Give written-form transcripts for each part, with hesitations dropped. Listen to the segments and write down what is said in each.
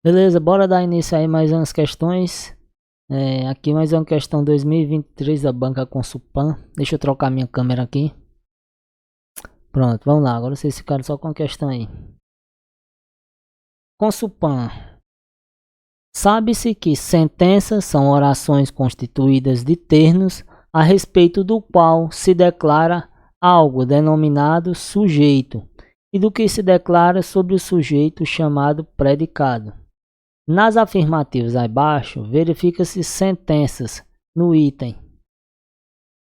Beleza, bora dar início aí mais umas questões. Aqui mais uma questão 2023 da banca Consulpan. Deixa eu trocar minha câmera aqui. Pronto, vamos lá. Agora vocês ficaram só com a questão aí. Consulpan. Sabe-se que sentenças são orações constituídas de termos a respeito do qual se declara algo denominado sujeito e do que se declara sobre o sujeito chamado predicado. Nas afirmativas abaixo, verifica-se sentenças no item.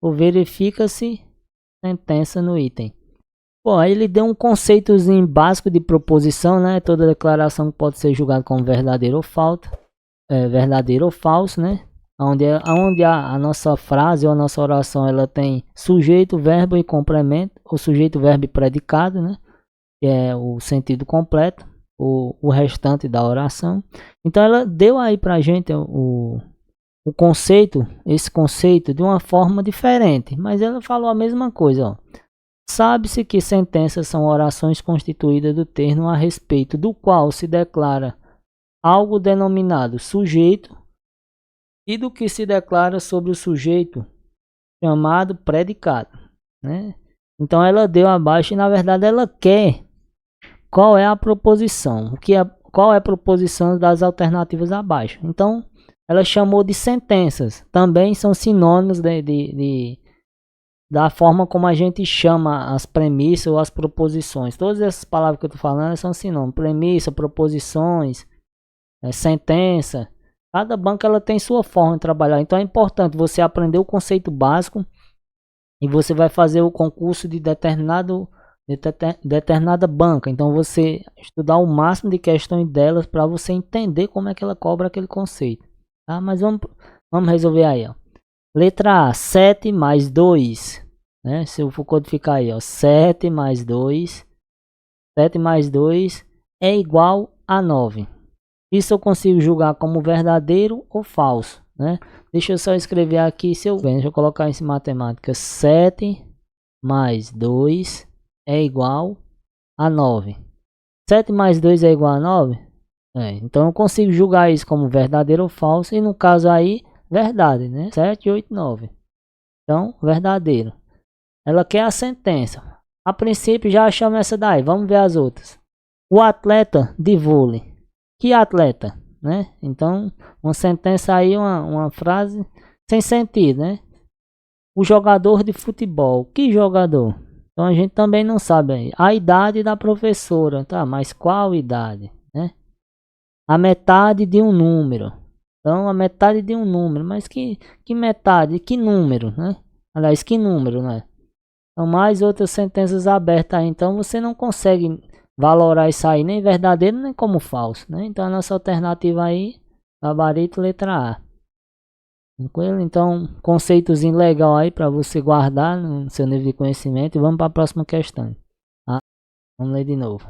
Ou verifica-se sentença no item. Bom, aí ele deu um conceitozinho básico de proposição, né? Toda declaração pode ser julgada como verdadeira ou falsa. Verdadeiro ou falso, né? Onde a nossa frase ou a nossa oração ela tem sujeito, verbo e complemento. Ou sujeito, verbo e predicado, né? Que é o sentido completo. O restante da oração. Então ela deu aí pra gente o conceito, esse conceito de uma forma diferente, mas ela falou a mesma coisa, ó. Sabe-se que sentenças são orações constituídas do termo a respeito do qual se declara algo denominado sujeito e do que se declara sobre o sujeito chamado predicado, né? Então ela deu abaixo e na verdade ela quer qual é a proposição, qual é a proposição das alternativas abaixo. Então, ela chamou de sentenças. Também são sinônimos da forma como a gente chama as premissas ou as proposições. Todas essas palavras que eu estou falando são sinônimos. Premissa, proposições, sentença. Cada banco ela tem sua forma de trabalhar. Então, é importante você aprender o conceito básico e você vai fazer o concurso de determinada banca, então você estudar o máximo de questões delas para você entender como é que ela cobra aquele conceito, tá? Mas vamos resolver aí, ó. Letra A, 7 mais 2, né? Se eu for codificar aí, ó, 7 mais 2 é igual a 9. Isso eu consigo julgar como verdadeiro ou falso, né? Deixa eu só escrever aqui, deixa eu colocar isso em matemática. 7 mais 2 é igual a 9. 7 mais 2 é igual a 9? Então eu consigo julgar isso como verdadeiro ou falso. E no caso aí, verdade, né? 7, 8, 9. Então, verdadeiro. Ela quer a sentença. A princípio já achamos essa daí. Vamos ver as outras. O atleta de vôlei. Que atleta? Né? Então, uma sentença aí, uma frase sem sentido, né? O jogador de futebol. Que jogador? Então a gente também não sabe aí. A idade da professora, tá? Mas qual idade, né? A metade de um número. Então a metade de um número, mas que metade, que número, né? Aliás, que número, né? Então mais outras sentenças abertas aí. Então você não consegue valorar isso aí nem verdadeiro nem como falso, né? Então a nossa alternativa aí, gabarito letra A. Tranquilo? Então, conceitozinho legal aí para você guardar no seu nível de conhecimento. E vamos para a próxima questão. Tá? Vamos ler de novo.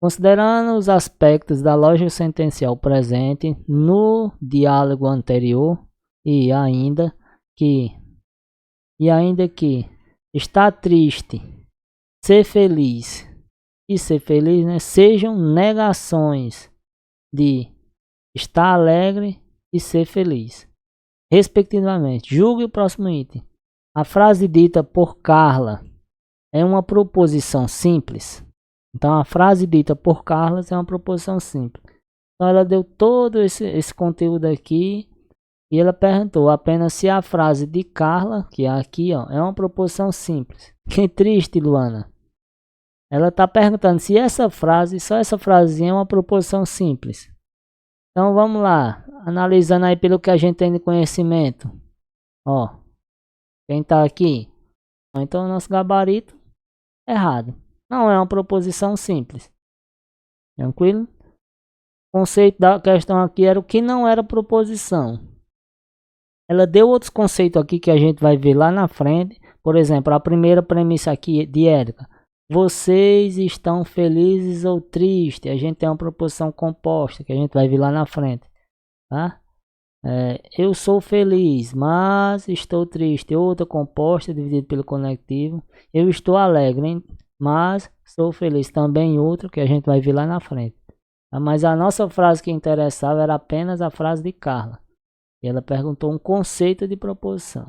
Considerando os aspectos da lógica sentencial presente no diálogo anterior e ainda que está triste, ser feliz e ser feliz, né, sejam negações de estar alegre e ser feliz, respectivamente. Julgue o próximo item. A frase dita por Carla é uma proposição simples. Então a frase dita por Carla é uma proposição simples. Então ela deu todo esse conteúdo aqui e ela perguntou apenas se a frase de Carla, que é aqui, ó, é uma proposição simples. Que triste, Luana. Ela está perguntando se essa frase, só essa frasezinha é uma proposição simples. Então vamos lá, analisando aí pelo que a gente tem de conhecimento. Ó, quem tá aqui? Então o nosso gabarito errado. Não é uma proposição simples. Tranquilo? O conceito da questão aqui era o que não era proposição. Ela deu outros conceitos aqui que a gente vai ver lá na frente. Por exemplo, a primeira premissa aqui de Érica. Vocês estão felizes ou tristes? A gente tem uma proposição composta que a gente vai ver lá na frente, tá? Eu sou feliz, mas estou triste. Outra composta dividida pelo conectivo. Eu estou alegre, hein? Mas sou feliz. Também outro que a gente vai ver lá na frente. Mas a nossa frase que interessava era apenas a frase de Carla. E ela perguntou um conceito de proposição.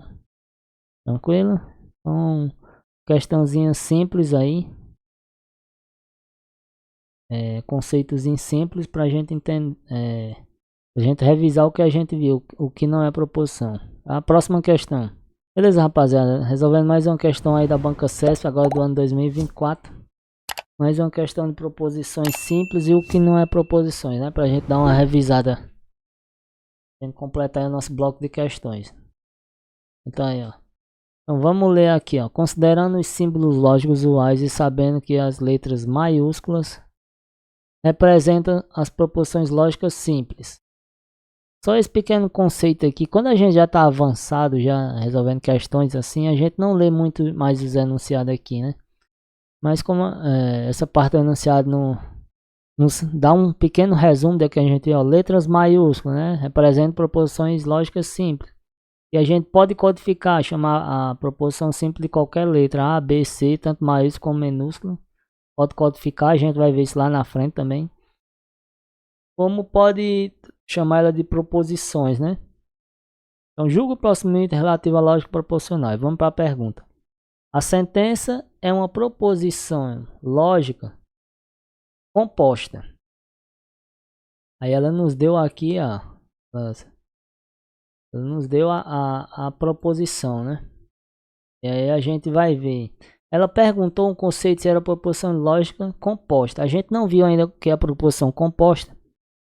Tranquilo? Então, questãozinha simples aí. Conceitos simples para a gente entender. A gente revisar o que a gente viu, o que não é proposição. A próxima questão. Beleza, rapaziada? Resolvendo mais uma questão aí da Banca CESP, agora do ano 2024. Mais uma questão de proposições simples e o que não é proposições, né? Pra gente dar uma revisada. A gente completar aí o nosso bloco de questões. Então aí, ó. Então vamos ler aqui, ó. Considerando os símbolos lógicos usuais e sabendo que as letras maiúsculas representam as proposições lógicas simples. Só esse pequeno conceito aqui, quando a gente já está avançado, já resolvendo questões assim, a gente não lê muito mais os enunciados aqui, né? Mas como essa parte do enunciado nos dá um pequeno resumo do que a gente, ó, letras maiúsculas, né? Representam proposições lógicas simples. E a gente pode codificar, chamar a proposição simples de qualquer letra, A, B, C, tanto maiúsculo como minúsculo. Pode codificar, a gente vai ver isso lá na frente também. Como pode chamar ela de proposições, né? Então, julgo o próximo item relativo à lógica proposicional. Vamos para a pergunta. A sentença é uma proposição lógica composta. Aí ela nos deu aqui ela nos deu a proposição, né? E aí a gente vai ver. Ela perguntou um conceito se era proposição lógica composta. A gente não viu ainda o que é a proposição composta.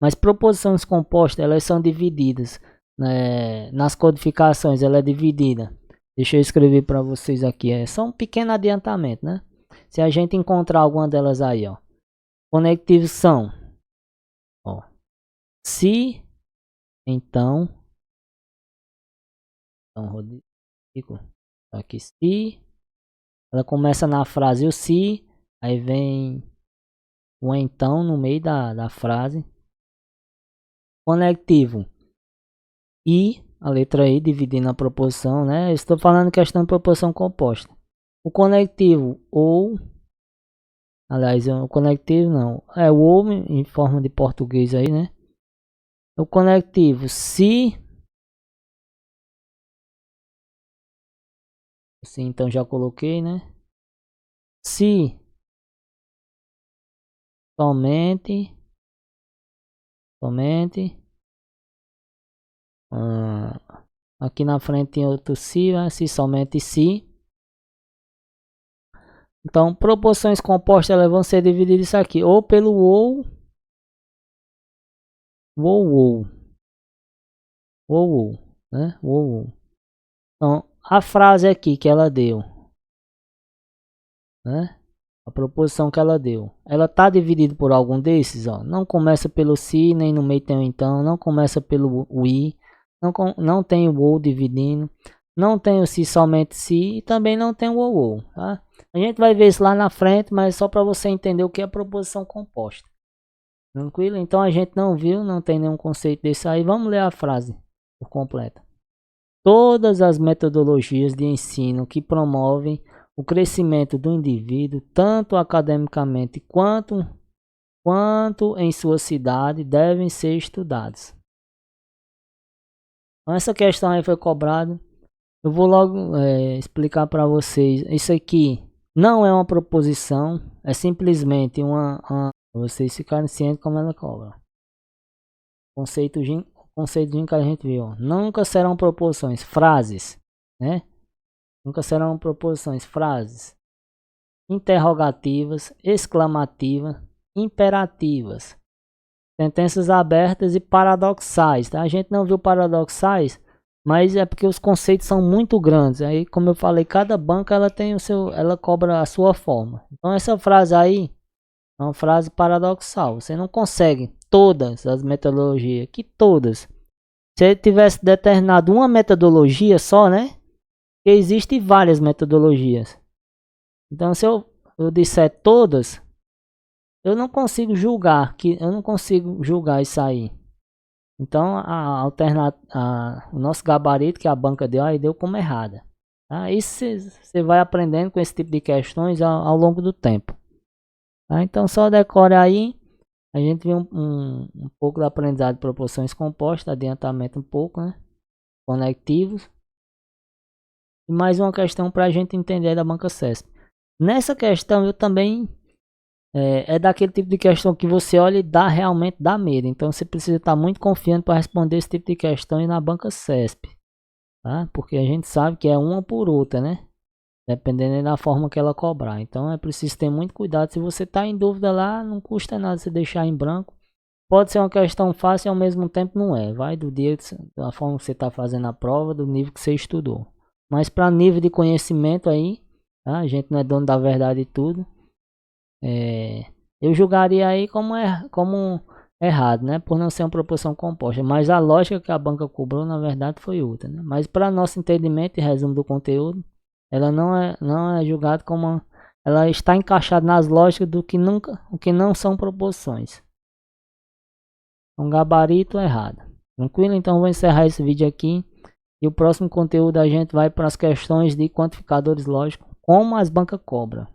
Mas proposições compostas, elas são divididas, né? Nas codificações, ela é dividida. Deixa eu escrever para vocês aqui. É só um pequeno adiantamento, né? Se a gente encontrar alguma delas aí, ó. Conectivos são, ó. Se, então, Rodrigo, aqui se. Ela começa na frase o se, aí vem o então no meio da frase. Conectivo e a letra I dividindo a proposição, né? Estou falando questão de proposição composta. O conectivo ou, aliás, o conectivo não, é o ou em forma de português aí, né? O conectivo se, assim, então já coloquei, né? Se somente aqui na frente tem outro se, né? Se somente se. Então, proposições compostas elas vão ser divididas isso aqui, ou pelo ou, né? Então, a frase aqui que ela deu, né? A proposição que ela deu, ela tá dividida por algum desses, ó. Não começa pelo se, nem no meio tem o então, não começa pelo o i, não tem o ou dividindo, não tem o se somente se e também não tem o ou, tá? A gente vai ver isso lá na frente, mas só para você entender o que é proposição composta. Tranquilo? Então a gente não viu, não tem nenhum conceito desse aí. Vamos ler a frase por completa. Todas as metodologias de ensino que promovem o crescimento do indivíduo, tanto academicamente quanto em sua cidade, devem ser estudadas. Então, essa questão aí foi cobrada. Eu vou logo explicar para vocês. Isso aqui não é uma proposição, é simplesmente vocês ficarem cientes como ela cobra. Conceitozinho que a gente viu. Nunca serão proposições, frases, né? Nunca serão proposições, frases interrogativas, exclamativas, imperativas, sentenças abertas e paradoxais, tá? A gente não viu paradoxais, mas é porque os conceitos são muito grandes. Aí, como eu falei, cada banca ela tem ela cobra a sua forma. Então essa frase aí é uma frase paradoxal. Você não consegue todas as metodologias, que todas. Se ele tivesse determinado uma metodologia só, né? Existem várias metodologias. Então se eu disser todas, eu não consigo julgar isso aí. Então o nosso gabarito que a banca deu aí deu como errada. Tá? Isso você vai aprendendo com esse tipo de questões ao longo do tempo. Tá? Então só decore aí. A gente viu um pouco da aprendizado de proporções compostas, adiantamento um pouco, né? Conectivos. E mais uma questão para a gente entender da banca CESP. Nessa questão eu também é daquele tipo de questão que você olha e realmente dá medo. Então você precisa estar muito confiante para responder esse tipo de questão na banca CESP, tá? Porque a gente sabe que é uma por outra, né? Dependendo da forma que ela cobrar. Então é preciso ter muito cuidado. Se você está em dúvida lá, não custa nada você deixar em branco. Pode ser uma questão fácil e ao mesmo tempo não é. Vai do dia, da forma que você está fazendo a prova, do nível que você estudou. Mas para nível de conhecimento aí, tá? A gente não é dono da verdade e tudo. Eu julgaria aí como errado, né? Por não ser uma proporção composta. Mas a lógica que a banca cobrou, na verdade, foi outra, né? Mas para nosso entendimento e resumo do conteúdo, ela não é julgada como ela está encaixada nas lógicas do que nunca, o que não são proporções. Um gabarito errado. Tranquilo? Então vou encerrar esse vídeo aqui. E o próximo conteúdo a gente vai para as questões de quantificadores lógicos, como as bancas cobram.